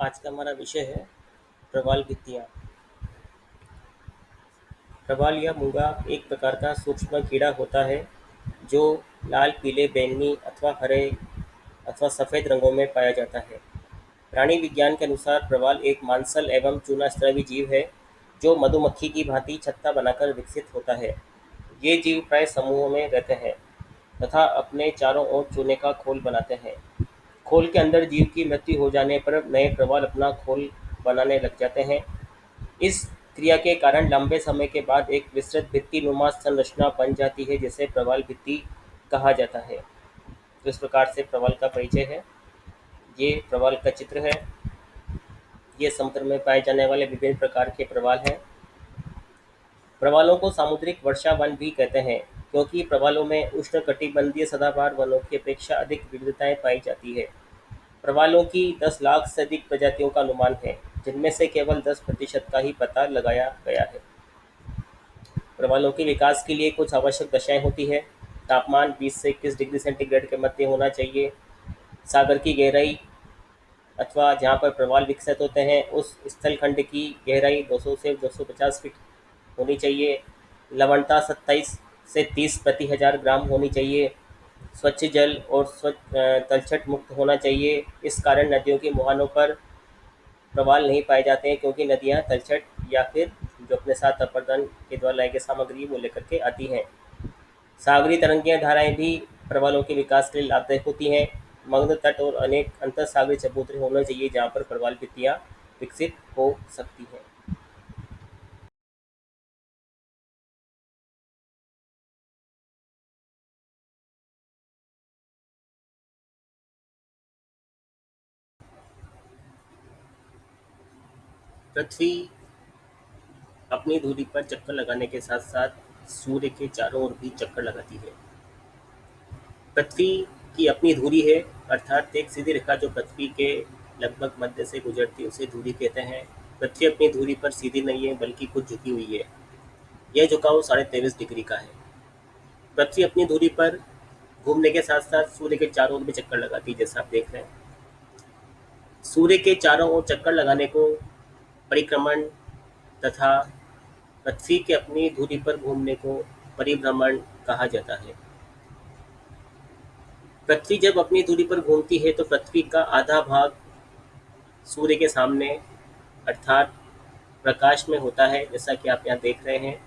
आज का हमारा विषय है प्रवाल भित्तियाँ। प्रवाल या मूंगा एक प्रकार का सूक्ष्म कीड़ा होता है जो लाल, पीले, बैंगनी अथवा हरे अथवा सफ़ेद रंगों में पाया जाता है। प्राणी विज्ञान के अनुसार प्रवाल एक मांसल एवं चूनास्रावी जीव है जो मधुमक्खी की भांति छत्ता बनाकर विकसित होता है। ये जीव प्राय समूहों में रहते हैं तथा अपने चारों ओर चूने का खोल बनाते हैं। खोल के अंदर जीव की मृत्यु हो जाने पर नए प्रवाल अपना खोल बनाने लग जाते हैं। इस क्रिया के कारण लंबे समय के बाद एक विस्तृत भित्ति-नुमा संरचना बन जाती है जिसे प्रवाल भित्ति कहा जाता है। तो इस प्रकार से प्रवाल का परिचय है। ये प्रवाल का चित्र है। ये समुद्र में पाए जाने वाले विभिन्न प्रकार के प्रवाल हैं। प्रवालों को सामुद्रिक वर्षा वन भी कहते हैं क्योंकि प्रवालों में उष्णकटिबंधीय सदाबहार वनों की अपेक्षा अधिक विविधताएं पाई जाती है। प्रवालों की 10 लाख से अधिक प्रजातियों का अनुमान है, जिनमें से केवल 10% का ही पता लगाया गया है। प्रवालों के विकास के लिए कुछ आवश्यक दशाएं होती है। तापमान 20 से 21 डिग्री सेंटीग्रेड के मध्य होना चाहिए। सागर की गहराई अथवा जहाँ पर प्रवाल विकसित होते हैं उस स्थल खंड की गहराई 200 से 250 फीट होनी चाहिए। लवणता 27 से 30 प्रति हजार ग्राम होनी चाहिए। स्वच्छ जल और स्वच्छ तलछट मुक्त होना चाहिए। इस कारण नदियों के मुहानों पर प्रवाल नहीं पाए जाते हैं क्योंकि नदियाँ तलछट या फिर जो अपने साथ अपर्दन के द्वारा लाई गई सामग्री वो लेकर के आती हैं। सागरी तरंगीय धाराएं भी प्रवालों के विकास के लिए लाभदायक होती हैं। मग्न तट और अनेक अंतर सागरी चबूतरे होने चाहिए जहाँ पर प्रवाल भित्तियाँ विकसित हो सकती हैं। पृथ्वी अपनी धुरी पर चक्कर लगाने के साथ साथ सूर्य के चारों ओर भी चक्कर लगाती है। पृथ्वी की अपनी धुरी है, अर्थात एक सीधी रेखा जो पृथ्वी के लगभग मध्य से गुजरती है उसे धुरी कहते हैं। पृथ्वी अपनी धुरी पर सीधी नहीं है बल्कि कुछ झुकी हुई है। यह झुकाव 23.5 डिग्री का है। पृथ्वी अपनी धुरी पर घूमने के साथ साथ सूर्य के चारों ओर भी चक्कर लगाती है, जैसा आप देख रहे हैं। सूर्य के चारों ओर चक्कर लगाने को परिक्रमण तथा पृथ्वी के अपनी धुरी पर घूमने को परिभ्रमण कहा जाता है। पृथ्वी जब अपनी धुरी पर घूमती है तो पृथ्वी का आधा भाग सूर्य के सामने अर्थात प्रकाश में होता है, जैसा कि आप यहाँ देख रहे हैं।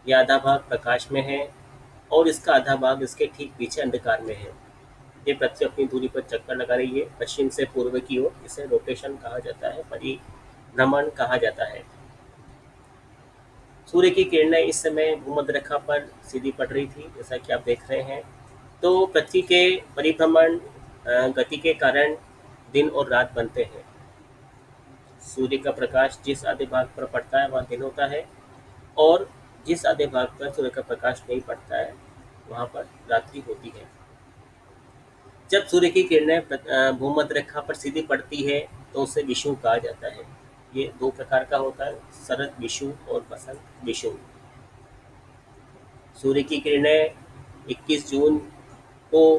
यह आधा भाग प्रकाश में है और इसका आधा भाग इसके ठीक पीछे अंधकार में है। ये पृथ्वी अपनी दूरी पर चक्कर लगा रही है पश्चिम से पूर्व की ओर। इसे रोटेशन कहा जाता है, परिभ्रमण कहा जाता है। सूर्य की किरणें इस समय भूमध्य रेखा पर सीधी पड़ रही थी, जैसा कि आप देख रहे हैं। तो पृथ्वी के परिभ्रमण गति के कारण दिन और रात बनते हैं। सूर्य का प्रकाश जिस आधे भाग पर पड़ता है वह दिन होता है और जिस आधे भाग पर सूर्य का प्रकाश नहीं पड़ता है वहाँ पर रात्रि होती है। जब सूर्य की किरणें भूमध्य रेखा पर सीधी पड़ती है तो उसे विषुव कहा जाता है। ये दो प्रकार का होता है, शरद विषुव और बसंत विषुव। सूर्य की किरणें 21 जून को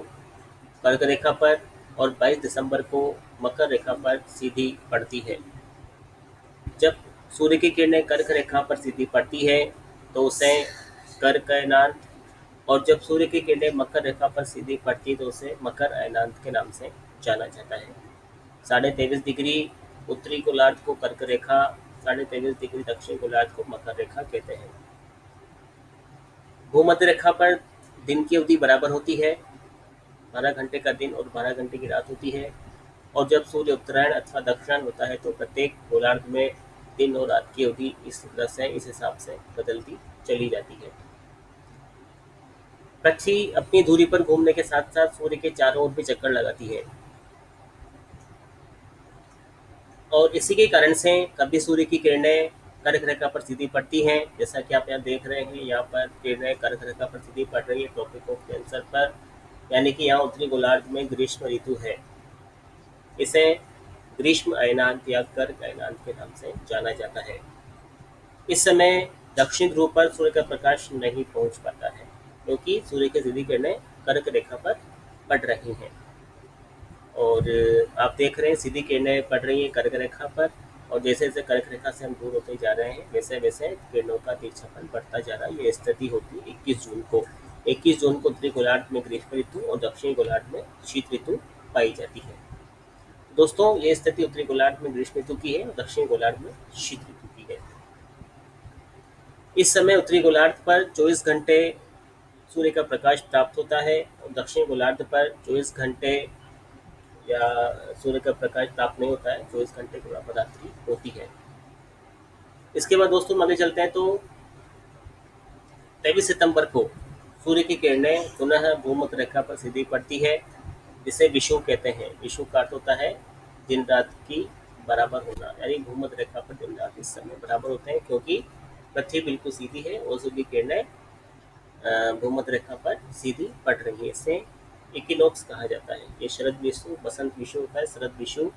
कर्क रेखा पर और 22 दिसंबर को मकर रेखा पर सीधी पड़ती है। जब सूर्य की किरणें कर्क रेखा पर सीधी पड़ती है तो उसे कर्क अयनांत, और जब सूर्य की किरणें मकर रेखा पर सीधी पड़ती तो उसे मकर अयनांत के नाम से जाना जाता है। 23.5 डिग्री उत्तरी गोलार्ध को कर्क रेखा, 23.5 डिग्री दक्षिण गोलार्ध को मकर रेखा कहते हैं। भूमध्य रेखा पर दिन की अवधि बराबर होती है, 12 घंटे का दिन और 12 घंटे की रात होती है। और जब सूर्य उत्तरायण अथवा दक्षिणायन होता है तो प्रत्येक गोलार्ध में दिन और रात की अवधि इस तरह से इस हिसाब से बदलती चली जाती है। पृथ्वी अपनी धुरी पर घूमने के साथ साथ सूर्य के चारों ओर भी चक्कर लगाती है और इसी के कारण से कभी सूर्य की किरणें कर्क रेखा पर सीधी पड़ती हैं, जैसा कि आप यहाँ देख रहे हैं। यहाँ पर किरणें कर्क रेखा पर सीधी पड़ रही है ट्रॉपिक ऑफ कैंसर पर, यानी कि यहाँ उत्तरी गोलार्ध में ग्रीष्म ऋतु है। इसे ग्रीष्म अयनांत या कर्क अयनांत के नाम से जाना जाता है। इस समय दक्षिण ध्रुव पर सूर्य का प्रकाश नहीं पहुंच पाता है क्योंकि सूर्य की सीधी किरणें कर्क रेखा पर पड़ रही हैं। और आप देख रहे हैं सीधी किरणें पड़ रही हैं कर्क रेखा पर, और जैसे जैसे कर्क रेखा से हम दूर होते जा रहे हैं वैसे वैसे किरणों का तिरछापन बढ़ता जा रहा है। ये स्थिति होती है 21 जून को। 21 जून को उत्तरी गोलार्ध में ग्रीष्म ऋतु और दक्षिणी गोलार्ध में शीत ऋतु पाई जाती है। दोस्तों, ये स्थिति उत्तरी गोलार्ध में ग्रीष्म ऋतु की है और दक्षिणी गोलार्ध में शीत ऋतु की है। इस समय उत्तरी गोलार्ध पर 24 घंटे सूर्य का प्रकाश प्राप्त होता है और दक्षिणी गोलार्ध पर 24 घंटे या सूर्य का प्रकाश प्राप्त नहीं होता है। 24 घंटे के बराबर रात्रि होती है। इसके बाद दोस्तों हम आगे चलते हैं तो 23 सितंबर को सूर्य की किरणें पुनः भूमध्य रेखा पर सीधी पड़ती है, जिसे विषुव कहते हैं। विषुव का अर्थ होता है दिन रात की बराबर होना, यानी भूमध्य रेखा पर दिन रात इस समय बराबर होते हैं, क्योंकि पृथ्वी बिल्कुल सीधी है और सूर्य की किरणें भूमध्य रेखा पर सीधी पड़ रही है। इसे इक्विनोक्स कहा जाता है। ये शरद विषुव, बसंत विषुव होता है। शरद विषुव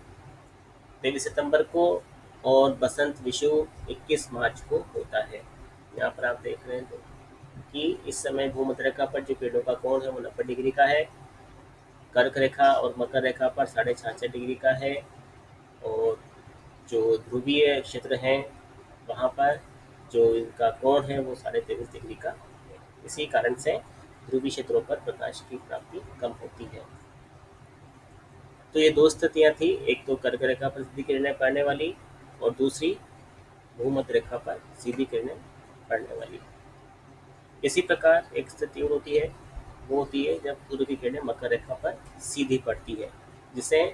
23 सितंबर को और बसंत विषुव 21 मार्च को होता है। यहाँ पर आप देख रहे हैं तो कि इस समय भूमध्य रेखा पर जो किरणों का कोण है वो 90 डिग्री का है। कर्क रेखा और मकर रेखा पर 66.5 डिग्री का है, और जो ध्रुवीय क्षेत्र हैं वहाँ पर जो इनका कोण है वो 23.5 डिग्री का है। इसी कारण से ध्रुवीय क्षेत्रों पर प्रकाश की प्राप्ति कम होती है। तो ये दो स्थितियाँ थी, एक तो कर्क रेखा पर सीधी किरणें पड़ने वाली और दूसरी भूमध्य रेखा पर सीधी किरणें पड़ने वाली। इसी प्रकार एक स्थिति होती है, वो होती है जब सूर्य की किरणें मकर रेखा पर सीधी पड़ती है, जिसे